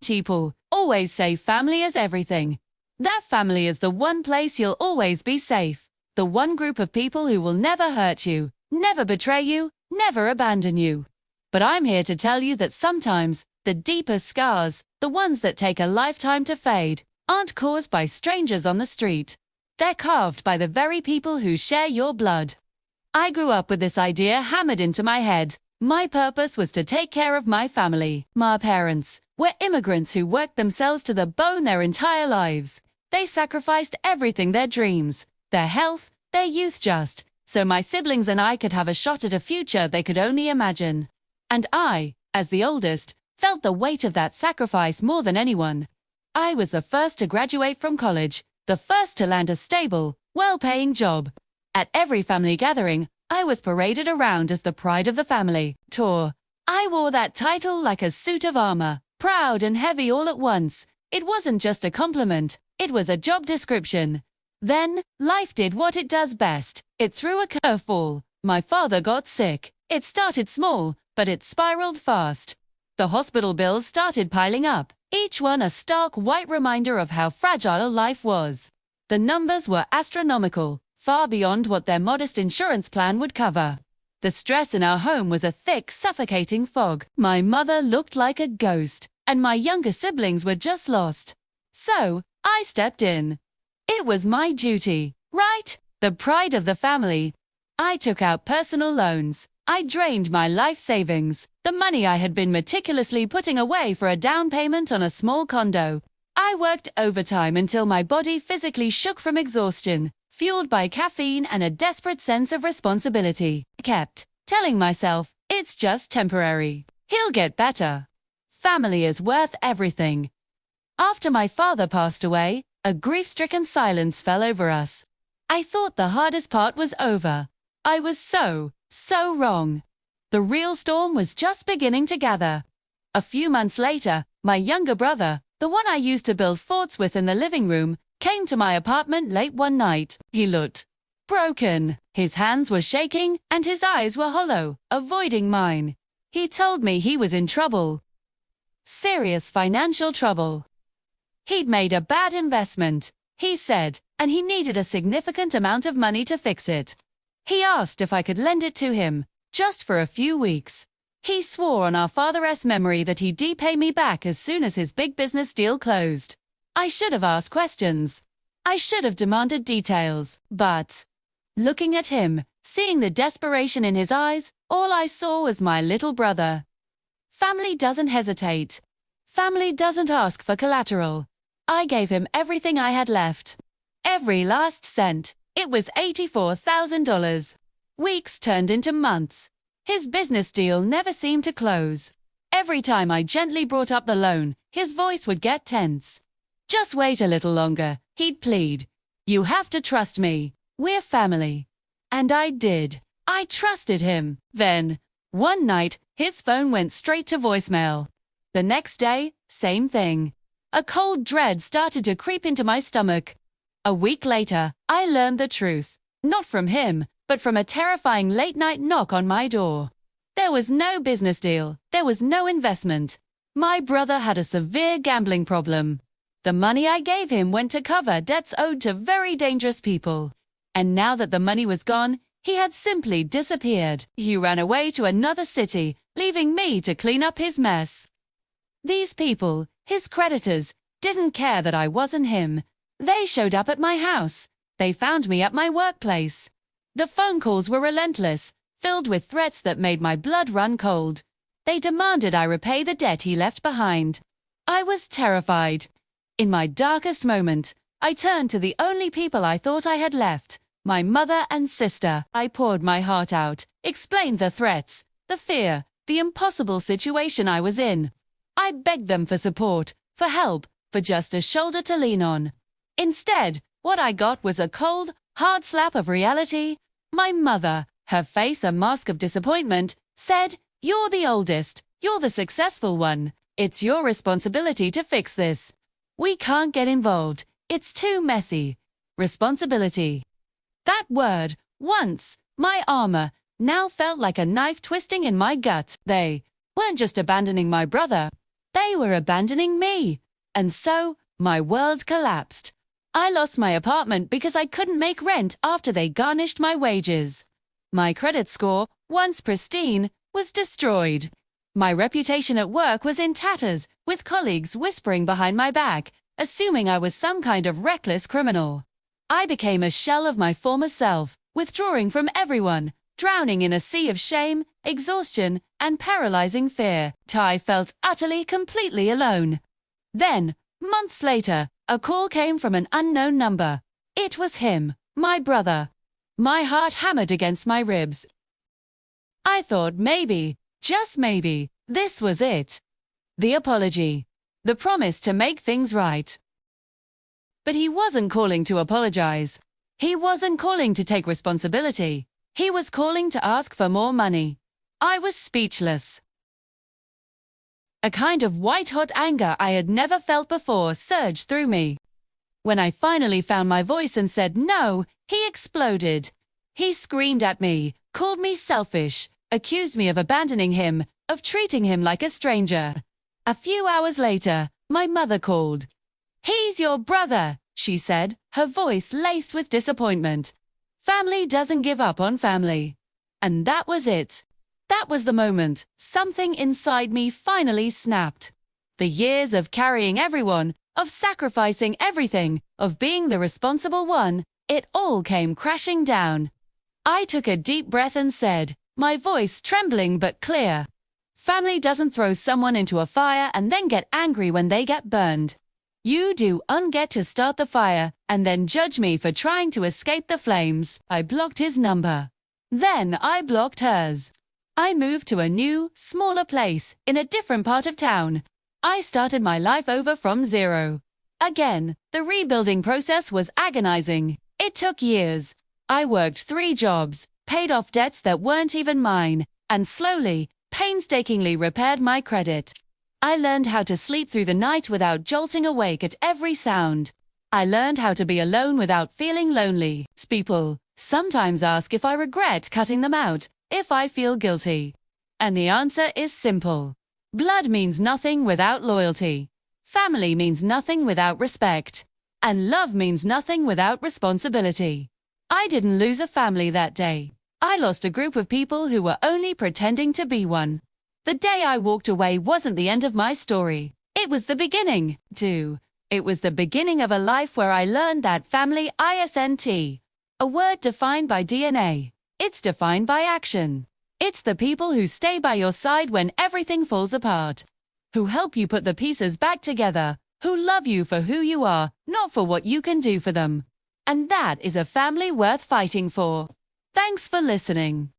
People always say family is everything. That family is the one place you'll always be safe. The one group of people who will never hurt you, never betray you, never abandon you. But I'm here to tell you that sometimes, the deepest scars, the ones that take a lifetime to fade, aren't caused by strangers on the street. They're carved by the very people who share your blood. I grew up with this idea hammered into my head. My purpose was to take care of my family. My parents were immigrants who worked themselves to the bone their entire lives. They sacrificed everything, their dreams, their health, their youth just, so my siblings and I could have a shot at a future they could only imagine. And I, as the oldest, felt the weight of that sacrifice more than anyone. I was the first to graduate from college, the first to land a stable, well-paying job. At every family gathering, I was paraded around as the pride of the family. I wore that title like a suit of armor, proud and heavy all at once. It wasn't just a compliment, it was a job description. Then, life did what it does best. It threw a curveball. My father got sick. It started small, but it spiraled fast. The hospital bills started piling up, each one a stark white reminder of how fragile life was. The numbers were astronomical, far beyond what their modest insurance plan would cover. The stress in our home was a thick, suffocating fog. My mother looked like a ghost, and my younger siblings were just lost. So, I stepped in. It was my duty, right? The pride of the family. I took out personal loans. I drained my life savings, the money I had been meticulously putting away for a down payment on a small condo. I worked overtime until my body physically shook from exhaustion, fueled by caffeine and a desperate sense of responsibility. I kept telling myself, it's just temporary. He'll get better. Family is worth everything. After my father passed away, a grief-stricken silence fell over us. I thought the hardest part was over. I was so wrong. The real storm was just beginning to gather. A few months later, my younger brother, the one I used to build forts with in the living room, came to my apartment late one night. He looked broken. His hands were shaking and his eyes were hollow, avoiding mine. He told me he was in trouble. Serious financial trouble. He'd made a bad investment, he said, and he needed a significant amount of money to fix it. He asked if I could lend it to him, just for a few weeks. He swore on our father's memory that he'd pay me back as soon as his big business deal closed. I should have asked questions. I should have demanded details, but looking at him, seeing the desperation in his eyes, all I saw was my little brother. Family doesn't hesitate. Family doesn't ask for collateral. I gave him everything I had left. Every last cent. It was $84,000. Weeks turned into months. His business deal never seemed to close. Every time I gently brought up the loan, his voice would get tense. Just wait a little longer, he'd plead. You have to trust me. We're family. And I did. I trusted him. Then, one night, his phone went straight to voicemail. The next day, same thing. A cold dread started to creep into my stomach. A week later, I learned the truth. Not from him, but from a terrifying late-night knock on my door. There was no business deal. There was no investment. My brother had a severe gambling problem. The money I gave him went to cover debts owed to very dangerous people. And now that the money was gone, he had simply disappeared. He ran away to another city, leaving me to clean up his mess. These people, his creditors, didn't care that I wasn't him. They showed up at my house. They found me at my workplace. The phone calls were relentless, filled with threats that made my blood run cold. They demanded I repay the debt he left behind. I was terrified. In my darkest moment, I turned to the only people I thought I had left, my mother and sister. I poured my heart out, explained the threats, the fear, the impossible situation I was in. I begged them for support, for help, for just a shoulder to lean on. Instead, what I got was a cold, hard slap of reality. My mother, her face a mask of disappointment, said, "You're the oldest. You're the successful one. It's your responsibility to fix this. We can't get involved. It's too messy." Responsibility. That word, once my armor, now felt like a knife twisting in my gut. They weren't just abandoning my brother. They were abandoning me. And so, my world collapsed. I lost my apartment because I couldn't make rent after they garnished my wages. My credit score, once pristine, was destroyed. My reputation at work was in tatters, with colleagues whispering behind my back, assuming I was some kind of reckless criminal. I became a shell of my former self, withdrawing from everyone, drowning in a sea of shame, exhaustion, and paralyzing fear. I felt utterly, completely alone. Then, months later, a call came from an unknown number. It was him, my brother. My heart hammered against my ribs. I thought maybe, just maybe, this was it. The apology. The promise to make things right. But he wasn't calling to apologize. He wasn't calling to take responsibility. He was calling to ask for more money. I was speechless. A kind of white-hot anger I had never felt before surged through me. When I finally found my voice and said no, he exploded. He screamed at me, called me selfish, accused me of abandoning him, of treating him like a stranger. A few hours later, my mother called. "He's your brother," she said, her voice laced with disappointment. Family doesn't give up on family. And that was it. That was the moment something inside me finally snapped. The years of carrying everyone, of sacrificing everything, of being the responsible one, it all came crashing down. I took a deep breath and said, my voice trembling but clear, "Family doesn't throw someone into a fire and then get angry when they get burned. You don't get to start the fire and then judge me for trying to escape the flames." I blocked his number. Then I blocked hers. I moved to a new, smaller place in a different part of town. I started my life over from zero. Again, the rebuilding process was agonizing. It took years. I worked 3 jobs, paid off debts that weren't even mine, and slowly, painstakingly repaired my credit. I learned how to sleep through the night without jolting awake at every sound. I learned how to be alone without feeling lonely. People sometimes ask if I regret cutting them out, if I feel guilty. And the answer is simple. Blood means nothing without loyalty. Family means nothing without respect. And love means nothing without responsibility. I didn't lose a family that day. I lost a group of people who were only pretending to be one. The day I walked away wasn't the end of my story. It was the beginning, too. It was the beginning of a life where I learned that family isn't a word defined by DNA. It's defined by action. It's the people who stay by your side when everything falls apart. Who help you put the pieces back together. Who love you for who you are, not for what you can do for them. And that is a family worth fighting for. Thanks for listening.